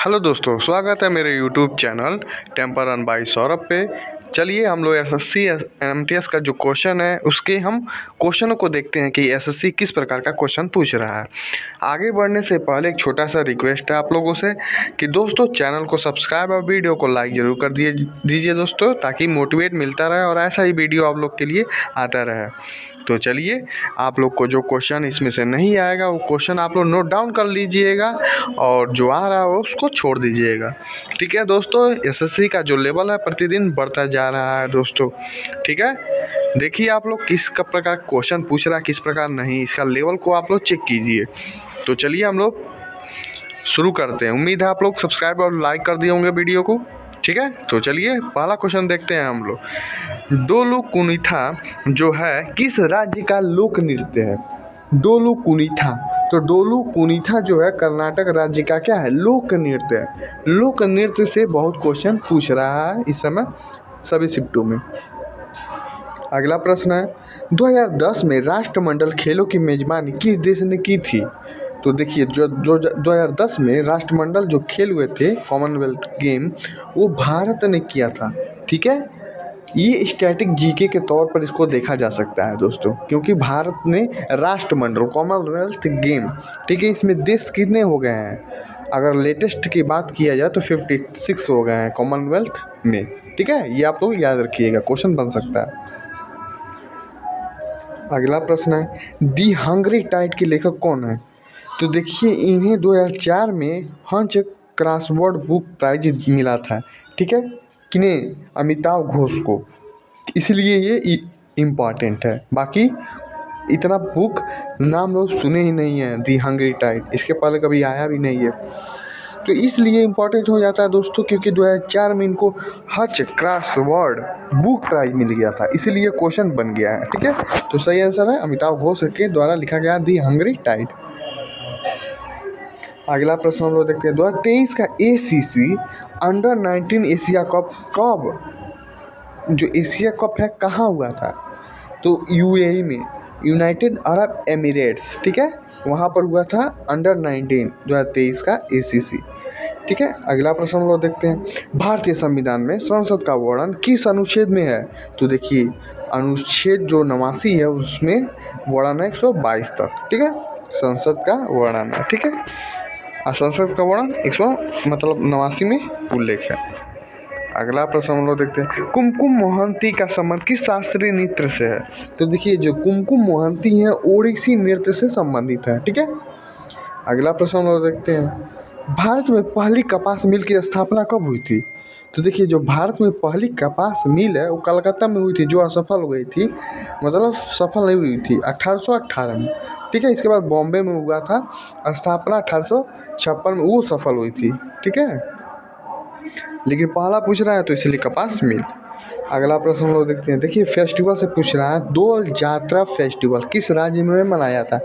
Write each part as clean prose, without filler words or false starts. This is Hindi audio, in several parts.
हेलो दोस्तों, स्वागत है मेरे YouTube channel temper run by Saurabh पे। चलिए हम लोग एसएससी एमटीएस का जो क्वेश्चन है उसके हम क्वेश्चनों को देखते हैं कि एसएससी किस प्रकार का क्वेश्चन पूछ रहा है। आगे बढ़ने से पहले एक छोटा सा रिक्वेस्ट है आप लोगों से कि दोस्तों चैनल को सब्सक्राइब और वीडियो को लाइक ज़रूर कर दीजिए दोस्तों, ताकि मोटिवेट मिलता रहे और ऐसा ही वीडियो आप लोग के लिए आता रहे। तो चलिए, आप लोग को जो क्वेश्चन इसमें से नहीं आएगा वो क्वेश्चन आप लोग नोट डाउन कर लीजिएगा और जो आ रहा है उसको छोड़ दीजिएगा। ठीक है दोस्तों, एसएससी का जो लेवल है प्रतिदिन बढ़ता जा रहा है दोस्तों। ठीक है, देखिए आप लोग किस प्रकार क्वेश्चन पूछ रहा है, किस प्रकार नहीं, इसका लेवल को आप लोग चेक कीजिए। तो चलिए हम लोग शुरू करते हैं। उम्मीद है आप लोग सब्सक्राइब और लाइक कर दिए होंगे वीडियो को। ठीक है, तो चलिए पहला क्वेश्चन देखते हैं हम लोग। डोलू कुनीथा जो है किस राज्य का लोक नृत्य है? डोलू कुनीथा, तो डोलू कुनीथा जो है कर्नाटक राज्य का क्या है? लोक नृत्य है। लोक नृत्य से बहुत क्वेश्चन पूछ रहा है इस समय सभी शिफ्टों में। अगला प्रश्न है 2010 में राष्ट्रमंडल खेलों की मेजबानी किस देश ने की थी? तो देखिए जो 2010 में राष्ट्रमंडल जो खेल हुए थे कॉमनवेल्थ गेम, वो भारत ने किया था। ठीक है, ये स्टैटिक जीके के तौर पर इसको देखा जा सकता है दोस्तों, क्योंकि भारत ने राष्ट्रमंडल कॉमनवेल्थ गेम, ठीक है, इसमें देश कितने हो गए हैं? अगर लेटेस्ट की बात किया जाए तो 56 हो गए हैं कॉमनवेल्थ में। ठीक है, ये आप लोग याद रखिएगा, क्वेश्चन बन सकता है। अगला प्रश्न है दी हंग्री टाइड के लेखक कौन है? तो देखिए इन्हें 2004 में हंच क्रॉसवर्ड बुक प्राइज मिला था। ठीक है, किन्हें? अमिताव घोष को, इसलिए ये इम्पॉर्टेंट है। बाकी इतना बुक नाम लोग सुने ही नहीं है, दी हंग्री टाइड, इसके पहले कभी आया भी नहीं है, तो इसलिए इम्पॉर्टेंट हो जाता है दोस्तों, क्योंकि 2004 में इनको हच क्रॉसवर्ड बुक प्राइज मिल गया था, इसीलिए क्वेश्चन बन गया है। ठीक है, तो सही आंसर है अमिताव घोष के द्वारा लिखा गया दी हंग्री टाइड। अगला प्रश्न हम लोग देखते हैं 2023 का ACC अंडर 19 एशिया कप कब, जो एशिया कप है कहाँ हुआ था? तो UAE में, यूनाइटेड अरब एमिरेट्स। ठीक है, वहाँ पर हुआ था अंडर 19 2023 का ACC। ठीक है, अगला प्रश्न हम लोग देखते हैं भारतीय संविधान में संसद का वर्णन किस अनुच्छेद में है? तो देखिए अनुच्छेद जो 89 है उसमें वर्णन है 122 तक। ठीक है, संसद का वर्णन है। ठीक है, संसद का वर्णन 89 में उल्लेख है। अगला प्रश्न हम लोग देखते हैं कुमकुम मोहंती का संबंध किस शास्त्रीय नृत्य से है? तो देखिए जो कुमकुम मोहंती है ओडिसी नृत्य से संबंधित है। ठीक है, अगला प्रश्न हम लोग देखते हैं भारत में पहली कपास मिल की स्थापना कब हुई थी? तो देखिए जो भारत में पहली कपास मिल है वो कलकत्ता में हुई थी, जो असफल हो गई थी, मतलब सफल नहीं हुई थी 1818 में। ठीक है, इसके बाद बॉम्बे में हुआ था स्थापना 1856 में, वो सफल हुई थी। ठीक है, लेकिन पहला पूछ रहा है तो इसलिए कपास मिल। अगला प्रश्न हम लोग देखते हैं, देखिए फेस्टिवल से पूछ रहा है दो जात्रा फेस्टिवल किस राज्य में मनाया था?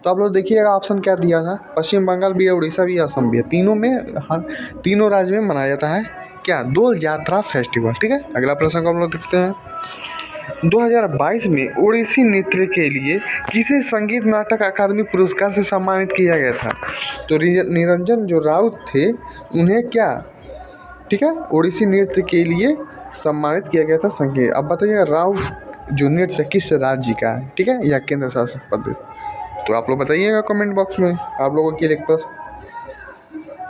तो आप लोग देखिएगा ऑप्शन क्या दिया था, पश्चिम बंगाल भी है, उड़ीसा भी है, असम भी है, तीनों में, हर तीनों राज्य में मनाया जाता है क्या? दो जात्रा फेस्टिवल। ठीक है, अगला प्रश्न को हम लोग देखते हैं 2022 में ओडिसी नृत्य के लिए किसे संगीत नाटक अकादमी पुरस्कार से सम्मानित किया गया था? तो निरंजन जो राउत थे उन्हें क्या, ठीक है, ओडिसी नृत्य के लिए सम्मानित किया गया था संगीत। अब बताइएगा राउत जो नृत्य किस राज्य का है? ठीक है, या केंद्र शासित प्रदेश? तो आप लोग बताइएगा कमेंट बॉक्स में, आप लोगों के लिए एक प्रश्न।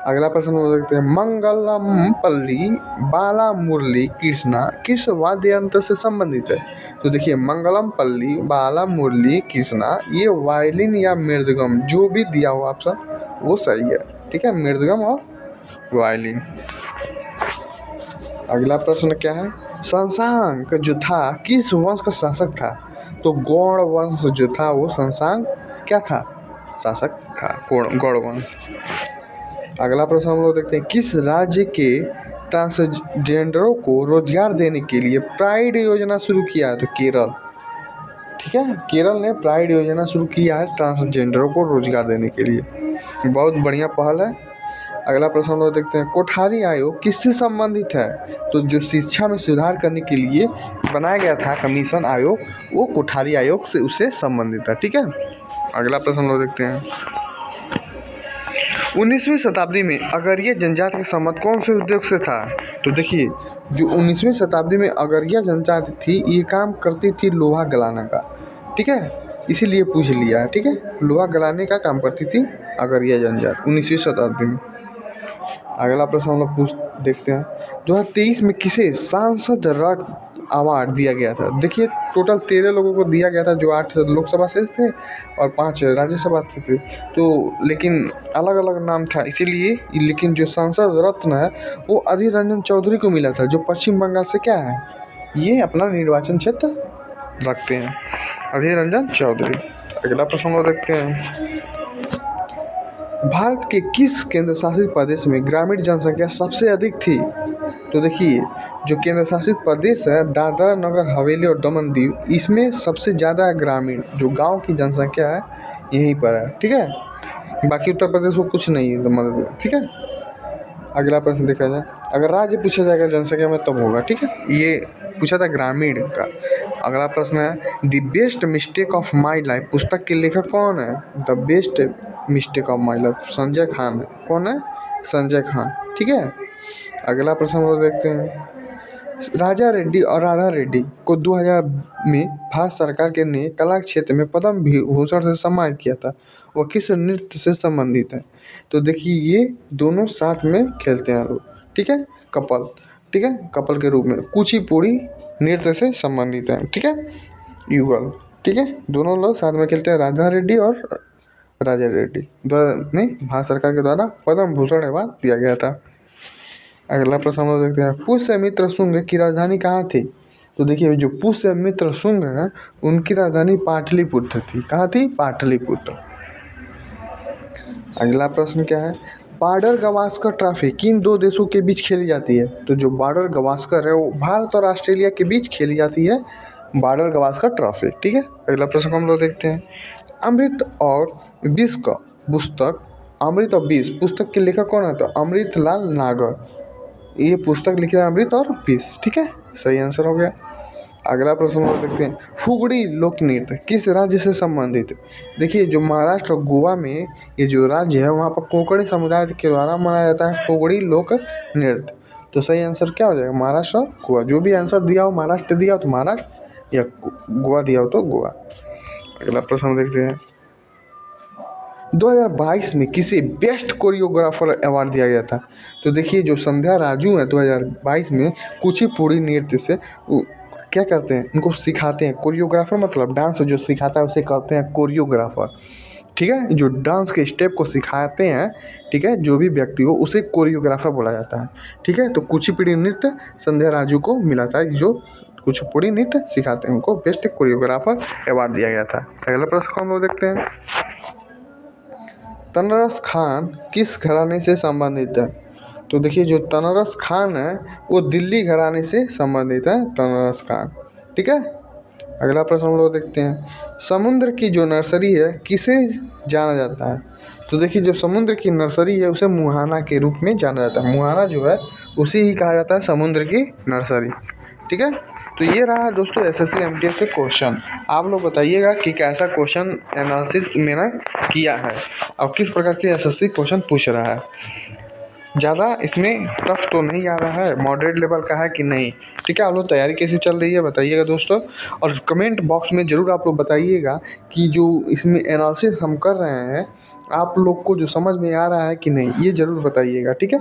अगला प्रश्न हो सकते हैं मंगलम पल्ली बाला मुरली कृष्णा किस वाद्य यंत्र से संबंधित है? तो देखिए मंगलम पल्ली बाला मुरली कृष्णा ये वायलिन या मृदगम, जो भी दिया हो ऑप्शन वो सही है। ठीक है, मृदगम और वायलिन। अगला प्रश्न क्या है शशांक जो था किस वंश का शासक था? तो गौड़ वंश जो था वो शशांक क्या था? शासक था, गौड़ वंश। अगला प्रश्न हम लोग देखते हैं किस राज्य के ट्रांसजेंडरों को रोजगार देने के लिए प्राइड योजना शुरू किया है? तो केरल। ठीक है, केरल ने प्राइड योजना शुरू किया है ट्रांसजेंडरों को रोजगार देने के लिए, बहुत बढ़िया पहल है। अगला प्रश्न हम लोग देखते हैं कोठारी आयोग किससे संबंधित है? तो जो शिक्षा में सुधार करने के लिए बनाया गया था कमीशन आयोग, वो कोठारी आयोग से उससे संबंधित है। ठीक है, अगला प्रश्न हम लोग देखते हैं 19वीं शताब्दी में अगरिया जनजाति का संबंध कौन से उद्योग से था? तो देखिए, जो 19वीं शताब्दी में अगरिया जनजाति थी, ये काम करती थी लोहा गलाने का, ठीक है, इसीलिए पूछ लिया है, ठीक है। लोहा गलाने का काम करती थी अगरिया जनजाति 19वीं शताब्दी में। अगला प्रश्न हम लोग देखते हैं, 2023 में किसे सांसद रत्न अवार्ड दिया गया था? देखिए, टोटल 13 लोगों को दिया गया था, जो 8 लोकसभा से थे और 5 राज्यसभा से थे, तो लेकिन अलग अलग नाम था इसीलिए। लेकिन जो सांसद रत्न है वो अधीर रंजन चौधरी को मिला था, जो पश्चिम बंगाल से क्या है, ये अपना निर्वाचन क्षेत्र रखते हैं, अधीर रंजन चौधरी। अगला प्रश्न हम लोग देखते हैं, भारत के किस केंद्र शासित प्रदेश में ग्रामीण जनसंख्या सबसे अधिक थी? तो देखिए, जो केंद्र शासित प्रदेश है दादरा नगर हवेली और दमन दीव, इसमें सबसे ज़्यादा ग्रामीण जो गांव की जनसंख्या है यहीं पर है, ठीक है। बाकी उत्तर प्रदेश को कुछ नहीं है, तो ठीक है। अगला प्रश्न देखा जाए, अगर राज्य पूछा जाएगा जनसंख्या में तब होगा, ठीक है। ये पूछा था ग्रामीण का। अगला प्रश्न है, the best mistake of my life पुस्तक के लेखक कौन है? The best mistake of my life Sanjay Khan है। कौन है? संजय खान, ठीक है। अगला प्रश्न हम लोग देखते हैं, राजा रेड्डी और राधा रेड्डी को 2000 में भारत सरकार के ने कला क्षेत्र में पद्म भूषण से सम्मानित किया था, वो किस नृत्य से संबंधित है? तो देखिए, ये दोनों साथ में खेलते हैं लोग, ठीक है, कपल, ठीक है, कपल के रूप में कुचिपुड़ी नृत्य से संबंधित है, ठीक है, युगल, ठीक है, दोनों लोग साथ में खेलते हैं, राधा रेड्डी और राजा रेड्डी में भारत सरकार के द्वारा पद्म भूषण अवार्ड दिया गया था। अगला प्रश्न हम लोग देखते हैं, पुष्यमित्र शुंग की राजधानी कहाँ थी? तो देखिए, जो पुष्यमित्र शुंग है उनकी राजधानी पाटलिपुत्र थी। कहाँ थी? पाटलिपुत्र। अगला प्रश्न क्या है, बॉर्डर गावस्कर ट्रॉफी किन दो देशों के बीच खेली जाती है? तो जो बॉर्डर गावस्कर है वो भारत और ऑस्ट्रेलिया के बीच खेली जाती है, बॉर्डर गावस्कर ट्रॉफी, ठीक है। अगला प्रश्न हम लोग देखते हैं, अमृत और विष का पुस्तक, अमृत और विष पुस्तक के लेखक कौन है? तो अमृतलाल नागर, ये पुस्तक लिखी है अमृत और विष, ठीक है, सही आंसर हो गया। अगला प्रश्न हम देखते हैं, फुगड़ी लोक नृत्य किस राज्य से संबंधित है? देखिए, जो महाराष्ट्र और गोवा में ये जो राज्य है वहाँ पर कोंकणी समुदाय के द्वारा मनाया जाता है फुगड़ी लोक नृत्य। तो सही आंसर क्या हो जाएगा? महाराष्ट्र और गोवा। जो भी आंसर दिया हो, महाराष्ट्र दिया हो तो महाराष्ट्र, या गोवा दिया हो तो गोवा। अगला प्रश्न देखते हैं, 2022 में किसे बेस्ट कोरियोग्राफर अवार्ड दिया गया था? तो देखिए, जो संध्या राजू है 2022 में कुचिपुड़ी नृत्य से क्या करते हैं, उनको सिखाते हैं। कोरियोग्राफर मतलब डांस जो सिखाता है उसे कहते हैं कोरियोग्राफर, ठीक है। जो डांस के स्टेप को सिखाते हैं, ठीक है, जो भी व्यक्ति हो उसे कोरियोग्राफर बोला जाता है, ठीक है। तो कुचिपुड़ी नृत्य संध्या राजू को मिला था, जो कुचिपुड़ी नृत्य सिखाते हैं उनको बेस्ट कोरियोग्राफर अवार्ड दिया गया था। अगला प्रश्न हम लोग देखते हैं, तनरस खान किस घराने से संबंधित है? तो देखिए, जो तनरस खान है वो दिल्ली घराने से संबंधित है, तनरस खान, ठीक है। अगला प्रश्न हम लोग देखते हैं, समुद्र की जो नर्सरी है किसे जाना जाता है? तो देखिए, जो समुद्र की नर्सरी है उसे मुहाना के रूप में जाना जाता है। मुहाना जो है उसे ही कहा जाता है समुद्र की नर्सरी, ठीक है। तो ये रहा दोस्तों एसएससी एमटीएस से क्वेश्चन। आप लोग बताइएगा कि कैसा क्वेश्चन एनालिसिस मैंने किया है और किस प्रकार के एसएससी क्वेश्चन पूछ रहा है। ज़्यादा इसमें टफ तो नहीं आ रहा है, मॉडरेट लेवल का है कि नहीं, ठीक है। आप लोग तैयारी कैसी चल रही है बताइएगा दोस्तों, और कमेंट बॉक्स में ज़रूर आप लोग बताइएगा कि जो इसमें एनालिसिस हम कर रहे हैं आप लोग को जो समझ में आ रहा है कि नहीं, ये ज़रूर बताइएगा, ठीक है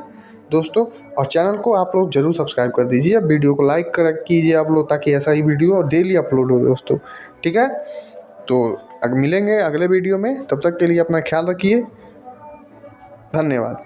दोस्तों। और चैनल को आप लोग ज़रूर सब्सक्राइब कर दीजिए, वीडियो को लाइक कर कीजिए आप लोग, ताकि ऐसा ही वीडियो डेली अपलोड हो दोस्तों, ठीक है। तो मिलेंगे अगले वीडियो में, तब तक के लिए अपना ख्याल रखिए, धन्यवाद।